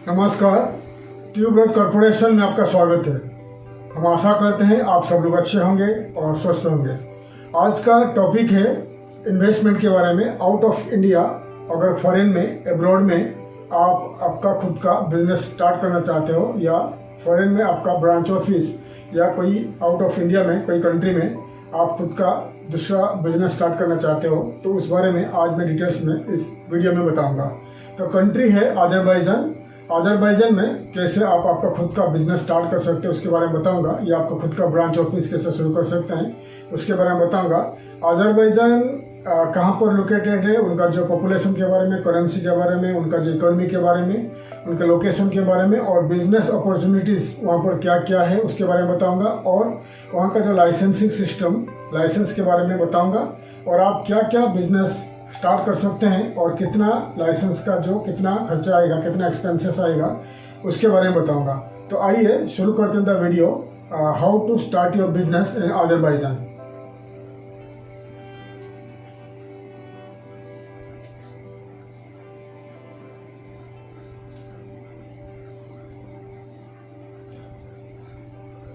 नमस्कार, ट्यूबवेद कॉरपोरेशन में आपका स्वागत है। हम आशा करते हैं आप सब लोग अच्छे होंगे और स्वस्थ होंगे। आज का टॉपिक है इन्वेस्टमेंट के बारे में। आउट ऑफ इंडिया, अगर फॉरेन में, अब्रॉड में आप आपका खुद का बिजनेस स्टार्ट करना चाहते हो या फॉरेन में आपका ब्रांच ऑफिस या कोई आउट ऑफ इंडिया में कोई कंट्री में आप खुद का दूसरा बिजनेस स्टार्ट करना चाहते हो, तो उस बारे में आज मैं डिटेल्स में इस वीडियो में बताऊंगा। तो कंट्री है अजरबैजान। अजरबैजान में कैसे आप आपका खुद का बिजनेस स्टार्ट कर सकते हैं उसके बारे में बताऊंगा, या आपका खुद का ब्रांच ऑफिस कैसे शुरू कर सकते हैं उसके बारे में बताऊंगा। अजरबैजान कहाँ पर लोकेटेड है, उनका जो पॉपुलेशन के बारे में, करेंसी के बारे में, उनका जो इकोनॉमी के बारे में, उनके लोकेशन के बारे में और बिजनेस अपॉर्चुनिटीज़ वहाँ पर क्या क्या है उसके बारे में बताऊंगा। और वहाँ का जो लाइसेंसिंग सिस्टम, लाइसेंस के बारे में बताऊंगा। और आप क्या क्या बिजनेस स्टार्ट कर सकते हैं और कितना लाइसेंस का जो कितना खर्चा आएगा, कितना एक्सपेंसेस आएगा उसके बारे में बताऊंगा। तो आइए शुरू करते हैं the video. How to start your business in Azerbaijan.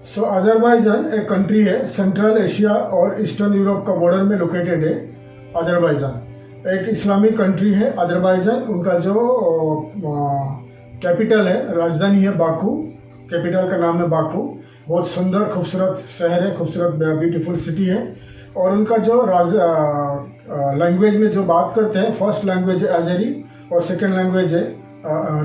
So Azerbaijan एक कंट्री है, सेंट्रल एशिया और ईस्टर्न यूरोप का बॉर्डर में लोकेटेड है। अजरबैजान एक इस्लामिक कंट्री है। अजरबैजान उनका जो कैपिटल है, राजधानी है बाकू। कैपिटल का नाम है बाकू। बहुत सुंदर खूबसूरत शहर है, खूबसूरत ब्यूटीफुल सिटी है। और उनका जो लैंग्वेज में जो बात करते हैं, फर्स्ट लैंग्वेज है अजरी और सेकेंड लैंग्वेज है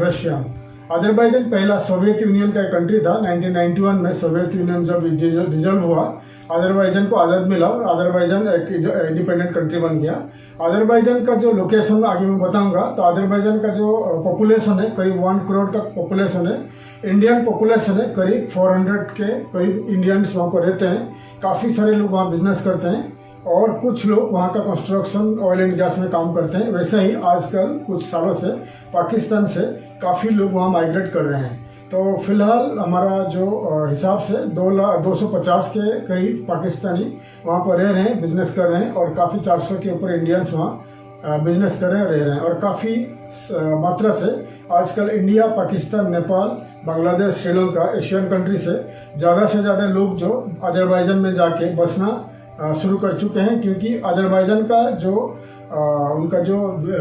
रशियन। अजरबैजान पहला सोवियत यूनियन का एक कंट्री था। 1991 में सोवियत यूनियन जब डिजल्व हुआ, अजरबैजान को आज़ाद मिला और अजरबैजान एक इंडिपेंडेंट कंट्री बन गया। अजरबैजान का जो लोकेशन आगे मैं बताऊंगा। तो अजरबैजान का जो पॉपुलेशन है, करीब 1 करोड़ का पॉपुलेशन है। इंडियन पॉपुलेशन है, करीब 400 के करीब इंडियंस वहाँ पर रहते हैं। काफ़ी सारे लोग वहाँ बिजनेस करते हैं और कुछ लोग वहाँ का कंस्ट्रक्शन, ऑयल एंड गैस में काम करते हैं। वैसे ही आजकल कुछ सालों से पाकिस्तान से काफ़ी लोग वहाँ माइग्रेट कर रहे हैं। तो फिलहाल हमारा जो हिसाब से 250 के करीब पाकिस्तानी वहाँ पर रह रहे हैं, बिजनेस कर रहे हैं। और काफ़ी 400 के ऊपर इंडियंस वहाँ बिजनेस कर रहे हैं, रह रहे हैं। और काफ़ी मात्रा से आजकल India, Pakistan, Nepal, Bangladesh, Sri Lanka, Asian country से ज़्यादा लोग जो अजरबैजान में जाके बसना शुरू कर चुके हैं। क्योंकि अजरबैजान का जो उनका जो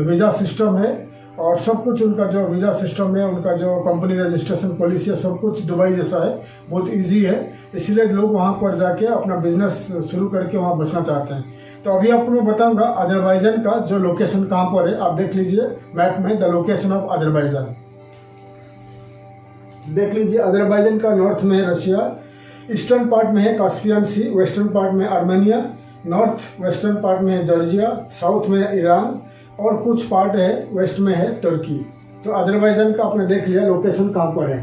वीज़ा सिस्टम है और सब कुछ, उनका जो वीज़ा सिस्टम है, उनका जो कंपनी रजिस्ट्रेशन पॉलिसी है, सब कुछ दुबई जैसा है, बहुत इजी है। इसलिए लोग वहाँ पर जाके अपना बिजनेस शुरू करके वहाँ बसना चाहते हैं। तो अभी आपको मैं बताऊंगा अजरबैजान का जो लोकेशन कहाँ पर है। आप देख लीजिए मैप में, द लोकेशन ऑफ अजरबैजान देख लीजिए। अजरबैजान का नॉर्थ में है रशिया, ईस्टर्न पार्ट में है कास्पियन सी, वेस्टर्न पार्ट में आर्मेनिया, नॉर्थ वेस्टर्न पार्ट में है जॉर्जिया, साउथ में है ईरान और कुछ पार्ट है वेस्ट में है तुर्की। तो अजरबैजान का आपने देख लिया लोकेशन कहाँ पर है।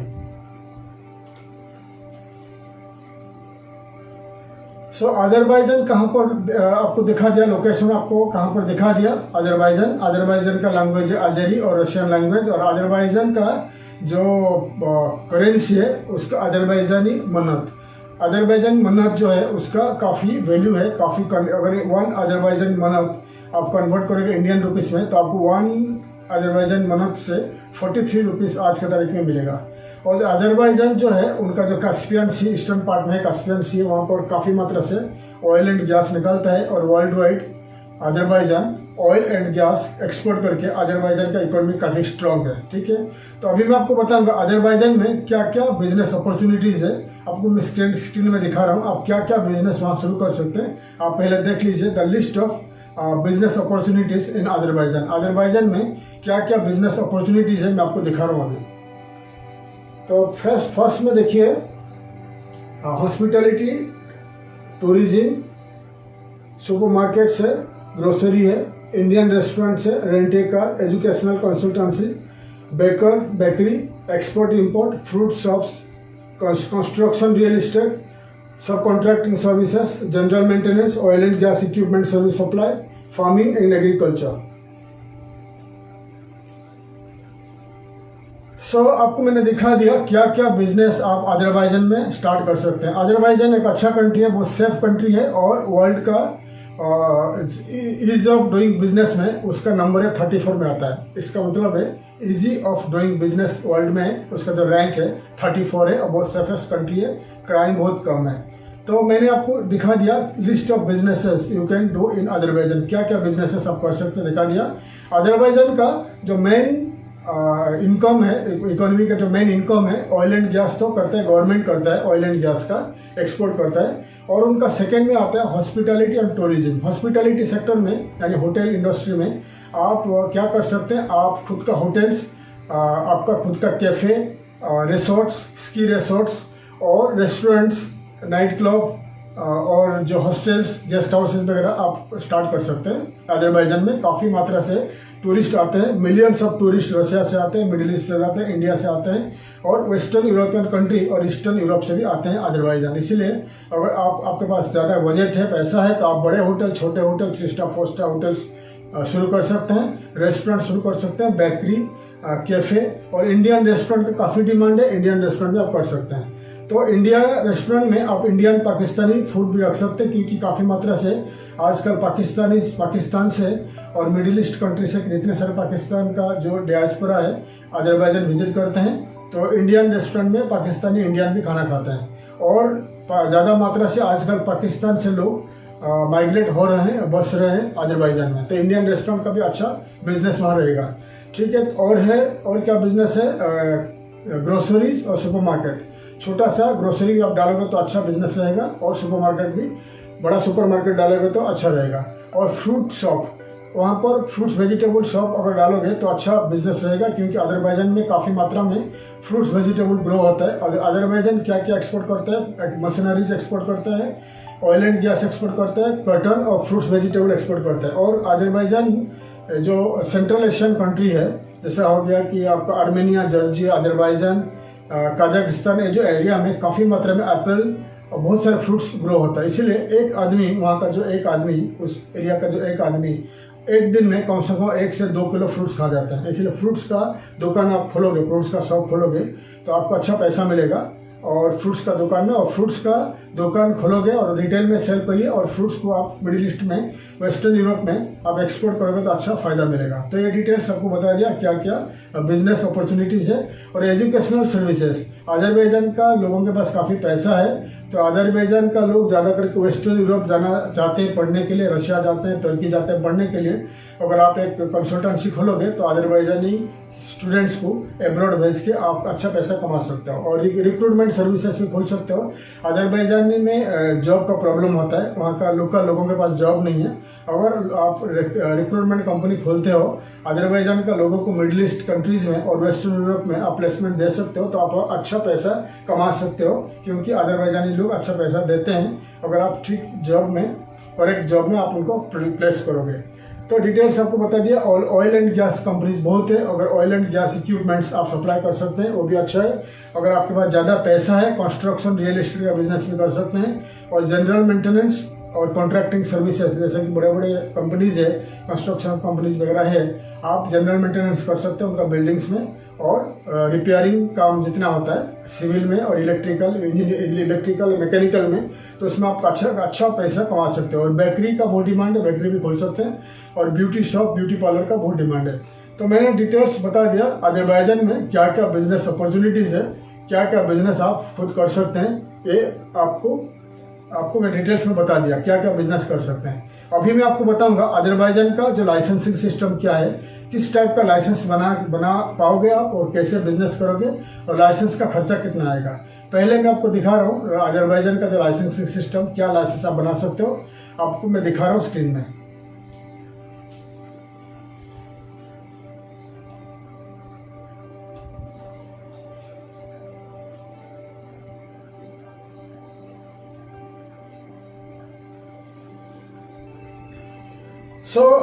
सो अजरबैजान कहाँ पर आपको दिखा दिया, लोकेशन आपको कहाँ पर दिखा दिया। अजरबैजान का लैंग्वेज है अजरी और रशियन लैंग्वेज। और अजरबैजान का जो करेंसी है उसका अजरबैजानी मनत। अजरबैजान मनत जो है उसका काफ़ी वैल्यू है, काफ़ी। अगर 1 अजरबैजान मनत आप कन्वर्ट करोगे इंडियन रुपीस में तो आपको 1 अजरबैजान मनत से 43 रुपीज़ आज के तारीख में मिलेगा। और अजरबैजान जो है उनका जो कास्पियन सी, ईस्टर्न पार्ट में कास्पियन सी है, वहाँ पर काफ़ी मात्रा से ऑयल एंड गैस निकलता है। और world wide Azerbaijan oil and gas export करके अजरबैजान का इकोनॉमी काफ़ी स्ट्रॉन्ग है। ठीक है, तो अभी मैं आपको बताऊंगा अजरबैजान में क्या क्या बिजनेस अपॉर्चुनिटीज़ है। आपको मैं स्क्रीन में दिखा रहा हूँ, आप क्या क्या बिजनेस वहाँ शुरू कर सकते हैं। आप पहले देख लीजिए the list of business opportunities in Azerbaijan. Azerbaijan में क्या क्या बिजनेस अपॉर्चुनिटीज़ है मैं आपको दिखा रहा हूँ अभी। तो फर्स्ट में देखिए हॉस्पिटैलिटी, टूरिज्म, सुपरमार्केट्स है, ग्रोसरी है, इंडियन रेस्टोरेंट्स है, rent a car, educational consultancy, bakery, export import, fruit shops, construction, real estate, subcontracting services, general maintenance, oil and gas equipment service supply, farming and agriculture. So आपको मैंने दिखा दिया क्या क्या business आप Azerbaijan में start कर सकते हैं। अजरबैजान एक अच्छा कंट्री है, बहुत सेफ कंट्री है और वर्ल्ड का ईज ऑफ डूइंग बिजनेस में उसका नंबर है 34 में आता है। इसका मतलब है easy of doing business world में उसका जो रैंक है 34 है और बहुत सेफेस्ट कंट्री है, क्राइम बहुत कम है। तो मैंने आपको दिखा दिया list of businesses you can do in Azerbaijan, क्या क्या बिजनेसेस आप कर सकते हैं दिखा दिया। अजरबैजान का जो मेन इनकम है, इकोनॉमी का जो मेन इनकम है ऑयल एंड गैस तो करता है, गवर्नमेंट करता है ऑयल एंड गैस का एक्सपोर्ट करता है। और उनका सेकेंड में आता है hospitality and tourism. Hospitality sector में यानी होटल इंडस्ट्री में आप क्या कर सकते हैं, आप खुद का होटल्स, आपका खुद का कैफ़े, रिसोर्ट्स, स्की रिसोर्ट्स और रेस्टोरेंट्स, नाइट क्लब और जो हॉस्टल्स, गेस्ट हाउसेस वगैरह आप स्टार्ट कर सकते हैं। अजरबैजान में काफ़ी मात्रा से टूरिस्ट आते हैं, मिलियंस ऑफ टूरिस्ट रशिया से आते हैं, मिडिल ईस्ट से आते हैं, इंडिया से आते हैं और वेस्टर्न यूरोपियन कंट्री और ईस्टर्न यूरोप से भी आते हैं अजरबैजान। इसीलिए अगर आपके पास ज़्यादा बजट है, पैसा है, तो आप बड़े होटल, छोटे होटल, 3 स्टार 4 स्टार होटल्स शुरू कर सकते हैं, रेस्टोरेंट शुरू कर सकते हैं, बेकरी, कैफ़े और इंडियन रेस्टोरेंट का काफ़ी डिमांड है, इंडियन रेस्टोरेंट में आप कर सकते हैं। तो इंडिया रेस्टोरेंट में आप इंडियन पाकिस्तानी फूड भी रख सकते हैं, क्योंकि काफ़ी मात्रा से आजकल पाकिस्तान से और मिडिल ईस्ट कंट्री से जितने सारे पाकिस्तान का जो डायस्पोरा है अजरबैजान विजिट करते हैं, तो इंडियन रेस्टोरेंट में पाकिस्तानी इंडियन भी खाना खाते हैं। और ज़्यादा मात्रा से आजकल पाकिस्तान से लोग माइग्रेट हो रहे हैं, बस रहे हैं अजरबैजान में, तो इंडियन रेस्टोरेंट का भी अच्छा बिजनेस वहाँ रहेगा। ठीक है, और क्या बिजनेस है, ग्रोसरीज और सुपरमार्केट। छोटा सा ग्रोसरी भी आप डालोगे तो अच्छा बिजनेस रहेगा, और सुपरमार्केट भी, बड़ा सुपरमार्केट डालोगे तो अच्छा रहेगा। और फ्रूट शॉप, वहाँ पर फ्रूट्स वेजिटेबल शॉप अगर डालोगे तो अच्छा बिजनेस रहेगा, क्योंकि अजरबैजान में काफ़ी मात्रा में फ्रूट्स वेजिटेबल ग्रो होता है। और अजरबैजान क्या क्या एक्सपोर्ट करता है, मशीनरीज एक्सपोर्ट करता है, ऑयल एंड गैस एक्सपोर्ट करता है, कॉटन और फ्रूट्स वेजिटेबल एक्सपोर्ट करता है। और अजरबैजान जो सेंट्रल एशियन कंट्री है, जैसा हो गया कि आपका आर्मेनिया, जॉर्जिया, अजरबैजान, कजाकिस्तान, ये जो एरिया में काफ़ी मात्रा में एप्पल और बहुत सारे फ्रूट्स ग्रो होता है। इसीलिए एक आदमी, वहाँ का जो एक आदमी, उस एरिया का जो एक आदमी एक दिन में कम से कम 1 से 2 किलो फ्रूट्स खा जाता है। इसलिए फ्रूट्स का दुकान आप खोलोगे, फ्रूट्स का शॉप खोलोगे तो आपको अच्छा पैसा मिलेगा। और फ्रूट्स का दुकान में, और फ्रूट्स का दुकान खोलोगे और रिटेल में सेल करिए, और फ्रूट्स को आप मिडिल ईस्ट में, वेस्टर्न यूरोप में आप एक्सपोर्ट करोगे तो अच्छा फायदा मिलेगा। तो ये डिटेल्स आपको बता दिया क्या क्या बिजनेस अपॉर्चुनिटीज़ है। और एजुकेशनल सर्विसेज, अजरबैजान का लोगों के पास काफ़ी पैसा है, तो अजरबैजान का लोग ज़्यादा करके वेस्टर्न यूरोप जाना चाहते हैं पढ़ने के लिए, रशिया जाते हैं, तुर्की जाते हैं पढ़ने के लिए। अगर आप एक कंसल्टेंसी खोलोगे तो अजरबैजानी स्टूडेंट्स को एब्रॉड भेज के आप अच्छा पैसा कमा सकते हो। और रिक्रूटमेंट सर्विसेज भी खोल सकते हो। अजरबैजान में जॉब का प्रॉब्लम होता है, वहाँ का लोकल लोगों के पास जॉब नहीं है। अगर आप रिक्रूटमेंट कंपनी खोलते हो, अजरबैजान का लोगों को मिडिल ईस्ट कंट्रीज़ में और वेस्टर्न यूरोप में आप प्लेसमेंट दे सकते हो, तो आप अच्छा पैसा कमा सकते हो, क्योंकि अजरबैजानी लोग अच्छा पैसा देते हैं अगर आप ठीक जॉब में, करेक्ट जॉब में आप उनको प्लेस करोगे। तो डिटेल्स आपको बता दिया। ऑयल एंड गैस कंपनीज बहुत है, अगर ऑयल एंड गैस इक्विपमेंट्स आप सप्लाई कर सकते हैं वो भी अच्छा है। अगर आपके पास ज़्यादा पैसा है, कंस्ट्रक्शन, रियल एस्टेट का बिजनेस भी कर सकते हैं। और जनरल मेंटेनेंस और कॉन्ट्रैक्टिंग सर्विसेज, जैसे कि बड़े बड़े कंपनीज है, कंस्ट्रक्शन कंपनीज वगैरह है, आप जनरल मेंटेनेंस कर सकते हैं उनका बिल्डिंग्स में। और रिपेयरिंग काम जितना होता है सिविल में और इलेक्ट्रिकल मैकेनिकल में, तो उसमें आप अच्छा पैसा कमा सकते हो। और बेकरी का बहुत डिमांड है, बेकरी भी खोल सकते हैं। और ब्यूटी शॉप, ब्यूटी पार्लर का बहुत डिमांड है। तो मैंने डिटेल्स बता दिया अजरबैजान में क्या क्या बिजनेस अपॉर्चुनिटीज़ है, क्या क्या बिजनेस आप खुद कर सकते हैं, ये आपको मैं डिटेल्स में बता दिया क्या क्या बिजनेस कर सकते हैं। अभी मैं आपको बताऊंगा अजरबैजान का जो लाइसेंसिंग सिस्टम क्या है, किस टाइप का लाइसेंस बना पाओगे आप और कैसे बिजनेस करोगे, और लाइसेंस का खर्चा कितना आएगा। पहले मैं आपको दिखा रहा हूँ अजरबैजान का जो लाइसेंसिंग सिस्टम, क्या लाइसेंस आप बना सकते हो, आपको मैं दिखा रहा हूँ स्क्रीन में।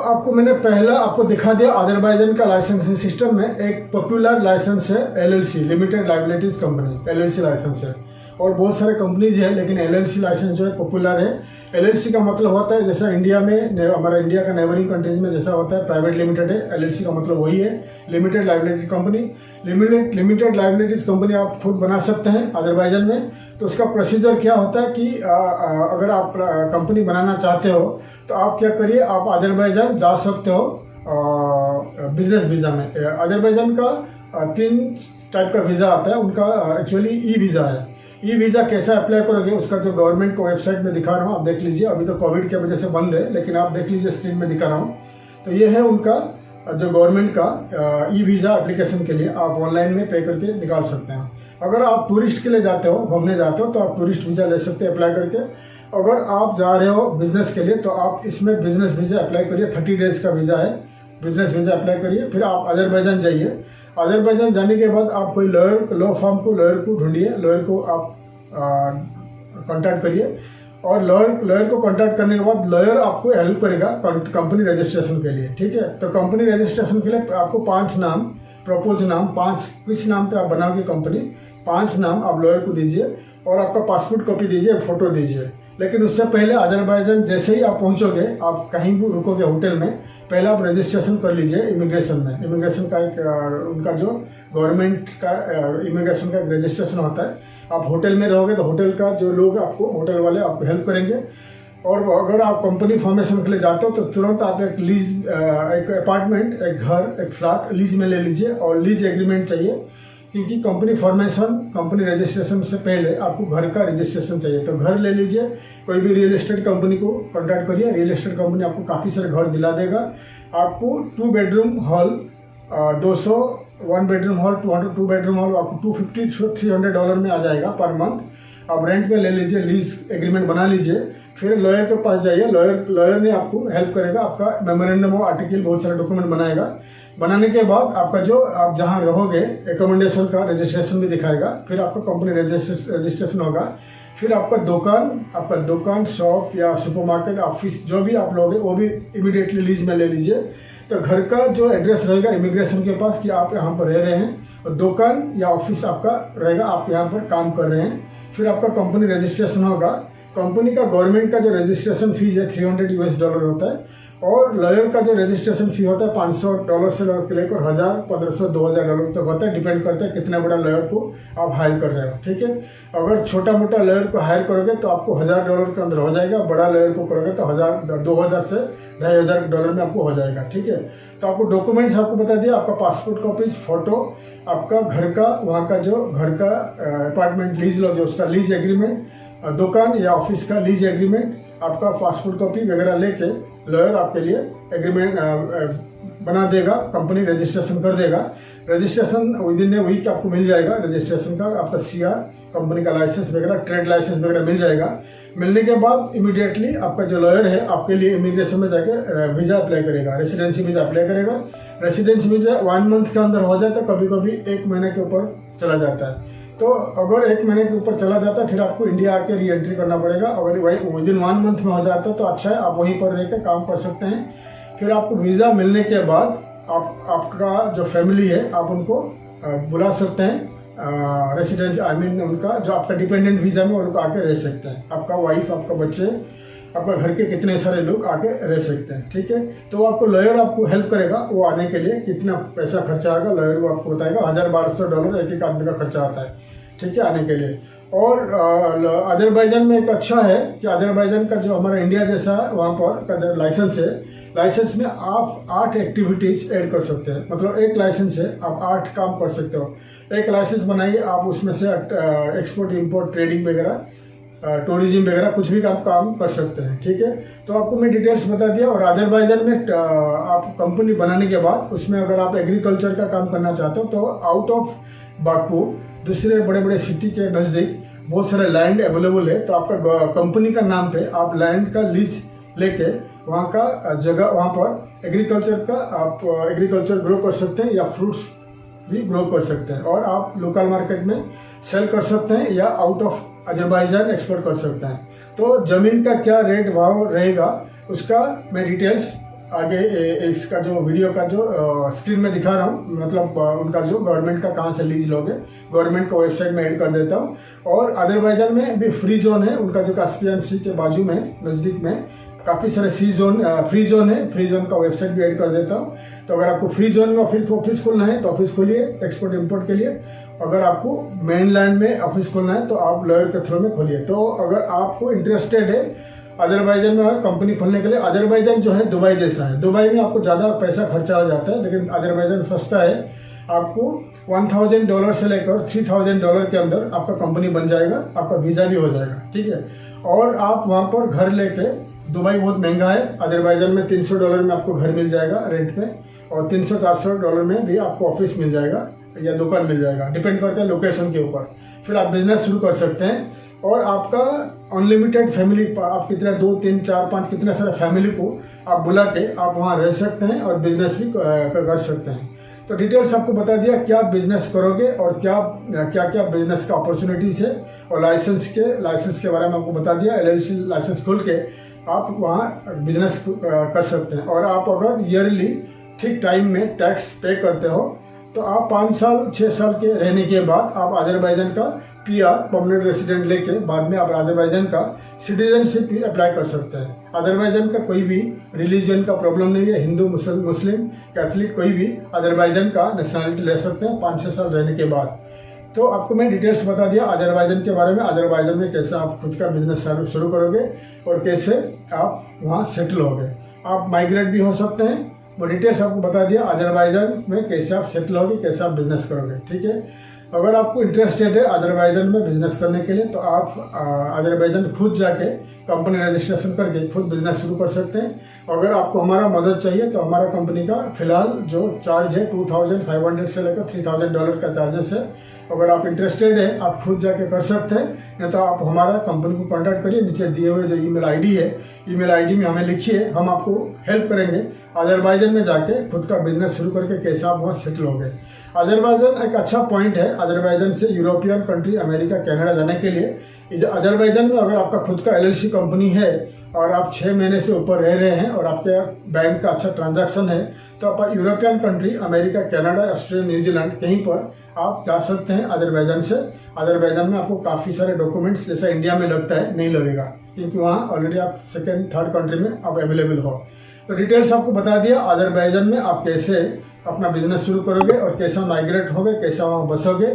आपको मैंने पहला आपको दिखा दिया अजरबैजान का लाइसेंसिंग सिस्टम में एक पॉपुलर लाइसेंस है LLC, limited liabilities company, LLC licence है। और बहुत सारे कंपनीज है, लेकिन LLC लाइसेंस जो है पॉपुलर है। LLC का मतलब होता है जैसा इंडिया में, हमारा इंडिया का नेबरिंग कंट्रीज में जैसा होता है प्राइवेट लिमिटेड है, LLC का मतलब वही है, limited liability company. Limited liabilities company आप खुद बना सकते हैं अजरबैजान में। तो उसका प्रोसीजर क्या होता है कि अगर आप कंपनी बनाना चाहते हो तो आप क्या करिए, आप अजरबैजान जा सकते हो बिजनेस वीज़ा में। अजरबैजान का 3 टाइप का वीज़ा आता है, उनका एक्चुअली ई वीज़ा है। ई वीज़ा कैसे अप्लाई करोगे उसका जो गवर्नमेंट को वेबसाइट में दिखा रहा हूँ, आप देख लीजिए। अभी तो कोविड की वजह से बंद है, लेकिन आप देख लीजिए, स्क्रीन में दिखा रहा हूँ। तो ये है उनका जो गवर्नमेंट का ई वीज़ा एप्लीकेशन के लिए आप ऑनलाइन में पे करके निकाल सकते हैं। अगर आप टूरिस्ट के लिए जाते हो, घूमने जाते हो, तो आप टूरिस्ट वीज़ा ले सकते हैं अप्लाई करके। अगर आप जा रहे हो बिजनेस के लिए तो आप इसमें बिजनेस वीज़ा अप्लाई करिए, 30 डेज का वीज़ा है, बिजनेस वीज़ा अप्लाई करिए। फिर आप अजरबैजान जाइए। अजरबैजान जाने के बाद आप कोई लॉ फर्म को, लॉयर को ढूंढिए, लॉयर को आप कांटेक्ट करिए। और लॉयर को कांटेक्ट करने के बाद लॉयर आपको हेल्प करेगा कंपनी रजिस्ट्रेशन के लिए, ठीक है। तो कंपनी रजिस्ट्रेशन के लिए आपको 5 नाम, प्रपोज नाम, 5 किस नाम पे आप बनाओगे कंपनी, 5 नाम आप लॉयर को दीजिए और आपका पासपोर्ट कॉपी दीजिए, एक फोटो दीजिए। लेकिन उससे पहले अजरबैजान जैसे ही आप पहुंचोगे, आप कहीं भी रुकोगे होटल में, पहले आप रजिस्ट्रेशन कर लीजिए इमिग्रेशन में। इमिग्रेशन का एक उनका जो गवर्नमेंट का इमिग्रेशन का एक रजिस्ट्रेशन होता है। आप होटल में रहोगे तो होटल का जो लोग आपको, होटल वाले आपको हेल्प करेंगे। और अगर आप कंपनी फॉर्मेशन के लिए जाते हो तो तुरंत आप एक लीज, एक अपार्टमेंट, एक घर, एक फ्लैट लीज में ले लीजिए। और लीज एग्रीमेंट चाहिए, क्योंकि कंपनी फॉर्मेशन, कंपनी रजिस्ट्रेशन से पहले आपको घर का रजिस्ट्रेशन चाहिए। तो घर ले लीजिए, कोई भी रियल एस्टेट कंपनी को कॉन्टैक्ट करिए, रियल एस्टेट कंपनी आपको काफ़ी सारे घर दिला देगा। आपको 2 bedroom hall, 200, 1 bedroom hall, 2 bedroom hall आपको $250 से $300 में आ जाएगा पर मंथ। आप रेंट पे ले लीजिए, लीज एग्रीमेंट बना लीजिए। फिर लॉयर के पास जाइए, लॉयर ने आपको हेल्प करेगा, आपका मेमोरेंडम और आर्टिकल, बहुत सारे डॉक्यूमेंट बनाएगा। बनाने के बाद आपका जो आप जहाँ रहोगे एकोमोडेशन का रजिस्ट्रेशन भी दिखाएगा। फिर आपका कंपनी रजिस्ट्रेशन होगा। फिर आपका दुकान, शॉप या सुपरमार्केट, ऑफिस, जो भी आप लोगे वो भी इमीडिएटली लीज में ले लीजिए। तो घर का जो एड्रेस रहेगा इमिग्रेशन के पास कि आप यहाँ पर रह रहे हैं, और दुकान या ऑफिस आपका रहेगा, आप यहाँ पर काम कर रहे हैं। फिर आपका कंपनी रजिस्ट्रेशन होगा। कंपनी का, गवर्नमेंट का जो रजिस्ट्रेशन फीस है $300 होता है। और लॉयर का जो रजिस्ट्रेशन फी होता है $500 से लेकर 1000, 1500, $2000 तक होता है। डिपेंड करता है कितना बड़ा लॉयर को आप हायर कर रहे हो, ठीक है। अगर छोटा मोटा लॉयर को हायर करोगे तो आपको $1000 के अंदर हो जाएगा। बड़ा लॉयर को करोगे तो 2000 से $2500 में आपको हो जाएगा, ठीक है। तो आपको डॉक्यूमेंट्स आपको बता दिया, आपका पासपोर्ट कॉपीज, फोटो, आपका घर का, वहाँ का जो घर का अपार्टमेंट लीज लोगे उसका लीज एग्रीमेंट, दुकान या ऑफिस का लीज एग्रीमेंट, आपका पासपोर्ट कॉपी वगैरह लेके लॉयर आपके लिए एग्रीमेंट बना देगा, कंपनी रजिस्ट्रेशन कर देगा। Registration within a week आपको मिल जाएगा। रजिस्ट्रेशन का आपका CR, कंपनी का लाइसेंस वगैरह, ट्रेड लाइसेंस वगैरह मिल जाएगा। मिलने के बाद इमीडिएटली आपका जो लॉयर है आपके लिए इमिग्रेशन में जाके वीज़ा अप्लाई करेगा, रेसिडेंसी वीज़ा अप्लाई करेगा। रेसिडेंसी वीज़ा 1 मंथ के अंदर हो जाता है, कभी कभी 1 महीने के ऊपर चला जाता है। तो अगर 1 महीने के ऊपर चला जाता है फिर आपको इंडिया आके री एंट्री करना पड़ेगा। अगर वही विद इन 1 मंथ में हो जाता है तो अच्छा है, आप वहीं पर रह के काम कर सकते हैं। फिर आपको वीज़ा मिलने के बाद आपका जो फैमिली है आप उनको बुला सकते हैं, रेसिडेंट, आई मीन उनका जो आपका डिपेंडेंट वीज़ा में वो लोग आके रह सकते हैं। आपका वाइफ, आपका बच्चे, आपका घर के कितने सारे लोग आके रह सकते हैं, ठीक है। तो आपको लॉयर आपको हेल्प करेगा, वो आने के लिए कितना पैसा खर्चा आएगा लॉयर वो आपको बताएगा। $1200 एक आदमी का खर्चा आता है, ठीक है, आने के लिए। और अजरबैजान में एक अच्छा है कि अजरबैजान का जो हमारा इंडिया जैसा वहाँ पर का जो लाइसेंस है, लाइसेंस में आप 8 एक्टिविटीज़ ऐड कर सकते हैं। मतलब एक लाइसेंस है, आप 8 काम कर सकते हो। एक लाइसेंस बनाइए, आप उसमें से एक्सपोर्ट इम्पोर्ट, ट्रेडिंग वगैरह, टूरिज्म वगैरह कुछ भी काम कर सकते हैं, ठीक है। तो आपको मैं डिटेल्स बता दिया। और अजरबैजान में आप कंपनी बनाने के बाद उसमें अगर आप एग्रीकल्चर का काम करना चाहते हो तो आउट ऑफ बाकू, दूसरे बड़े बड़े सिटी के नज़दीक बहुत सारे लैंड अवेलेबल है। तो आपका कंपनी का नाम पे आप लैंड का लीज लेके वहाँ का जगह, वहाँ पर एग्रीकल्चर का आप एग्रीकल्चर ग्रो कर सकते हैं या फ्रूट्स भी ग्रो कर सकते हैं। और आप लोकल मार्केट में सेल कर सकते हैं या आउट ऑफ अजरबैजान एक्सपोर्ट कर सकते हैं। तो ज़मीन का क्या रेट भाव रहेगा उसका मैं डिटेल्स आगे इसका जो वीडियो का जो स्क्रीन में दिखा रहा हूँ, मतलब उनका जो गवर्नमेंट का कहाँ से लीज लोगे, गवर्नमेंट का वेबसाइट में ऐड कर देता हूँ। और अजरबैजान में भी फ्री जोन है उनका, जो कास्पियन सी के बाजू में नज़दीक में काफ़ी सारे फ्री जोन है, फ्री जोन का वेबसाइट भी ऐड कर देता हूँ। तो अगर आपको फ्री जोन में ऑफिस खोलना है तो ऑफिस खोलिए एक्सपोर्ट इम्पोर्ट के लिए। अगर आपको मेनलैंड में ऑफिस खोलना है तो आप लॉयर के थ्रू में खोलिए। तो अगर आपको इंटरेस्टेड है अजरबैजान में कंपनी खोलने के लिए, अजरबैजान जो है दुबई जैसा है, दुबई में आपको ज़्यादा पैसा खर्चा हो जाता है, लेकिन अजरबैजान सस्ता है। आपको $1000 से लेकर $3000 के अंदर आपका कंपनी बन जाएगा, आपका वीज़ा भी हो जाएगा, ठीक है। और आप वहाँ पर घर लेके, दुबई बहुत महंगा है, अजरबैजान में $300 में आपको घर मिल जाएगा रेंट में, और $300-400 में भी आपको ऑफिस मिल जाएगा या दुकान मिल जाएगा, डिपेंड करता है लोकेशन के ऊपर। फिर आप बिजनेस शुरू कर सकते हैं और आपका अनलिमिटेड फैमिली, आप कितना 2, 3, 4, 5 कितने सारे फैमिली को आप बुला के आप वहाँ रह सकते हैं और बिजनेस भी कर सकते हैं। तो डिटेल्स आपको बता दिया क्या बिजनेस करोगे और क्या क्या बिजनेस का अपॉर्चुनिटीज़ है, और लाइसेंस के बारे में आपको बता दिया। LLC लाइसेंस खोल के आप वहाँ बिजनेस कर सकते हैं। और आप अगर ईयरली ठीक टाइम में टैक्स पे करते हो तो आप 5 साल 6 साल के रहने के बाद आप अजरबैजान का PR परमानेंट रेसिडेंट लेके बाद में आप अजरबैजान का सिटीजनशिप भी अप्लाई कर सकते हैं। अजरबैजान का कोई भी रिलीजन का प्रॉब्लम नहीं है, हिंदू मुस्लिम कैथलिक कोई भी अजरबैजान का नेशनलिटी ले सकते हैं 5-6 साल रहने के बाद। तो आपको मैं डिटेल्स बता दिया अजरबैजान के बारे में, अजरबैजान में कैसे आप खुद का बिजनेस शुरू करोगे और कैसे आप वहाँ सेटल होगे। आप माइग्रेट भी हो सकते हैं, वो डिटेल्स आपको बता दिया अजरबैजान में कैसे आप सेटल होगे, कैसे आप बिजनेस करोगे, ठीक है। अगर आपको इंटरेस्टेड है अजरबैजान में बिजनेस करने के लिए तो आप अजरबैजान खुद जाके कंपनी रजिस्ट्रेशन करके खुद बिजनेस शुरू कर सकते हैं। अगर आपको हमारा मदद चाहिए तो हमारा कंपनी का फिलहाल जो चार्ज है $2500 से लेकर $3000 का चार्जेस है। अगर आप इंटरेस्टेड है आप खुद जाके कर सकते हैं, नहीं तो आप हमारा कंपनी को कांटेक्ट करिए। नीचे दिए हुए जो ईमेल आईडी है, ईमेल आईडी में हमें लिखिए, हम आपको हेल्प करेंगे अजरबैजान में जाके खुद का बिजनेस शुरू करके कैसे आप वहाँ सेटल हो गए। अजरबैजान एक अच्छा पॉइंट है, अजरबैजान से यूरोपियन कंट्री अमेरिका कनाडा जाने के लिए। अजरबैजान में अगर आपका खुद का LLC कंपनी है और आप 6 महीने से ऊपर रह रहे हैं और आपके बैंक का अच्छा ट्रांजैक्शन है तो आप European country America Canada Australia New Zealand कहीं पर आप जा सकते हैं अजरबैजान से। अजरबैजान में आपको काफ़ी सारे डॉक्यूमेंट्स जैसा इंडिया में लगता है नहीं लगेगा, क्योंकि वहाँ ऑलरेडी आप 2nd 3rd कंट्री में आप अवेलेबल हो। तो डिटेल्स आपको बता दिया अजरबैजान में आप कैसे अपना बिजनेस शुरू करोगे और कैसा माइग्रेट होगे, कैसा वहाँ बसोगे।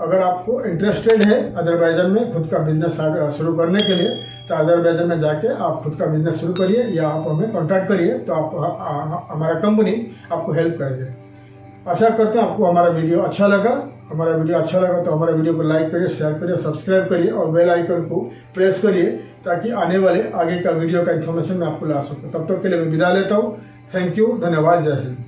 अगर आपको इंटरेस्टेड है अजरबैजान में खुद का बिजनेस शुरू करने के लिए तो अजरबैजान में जाके आप खुद का बिजनेस शुरू करिए या आप हमें कॉन्टैक्ट करिए, तो आप हमारा कंपनी आपको हेल्प करेंगे। आशा करते हैं आपको हमारा वीडियो अच्छा लगा। हमारा वीडियो अच्छा लगा तो हमारे वीडियो को लाइक करिए, शेयर करिए, सब्सक्राइब करिए और बेल आइकन को प्रेस करिए ताकि आने वाले आगे का वीडियो का इन्फॉर्मेशन मैं आपको ला सकूँ। तब तक के लिए मैं विदा लेता हूँ। थैंक यू, धन्यवाद, जय हिंद।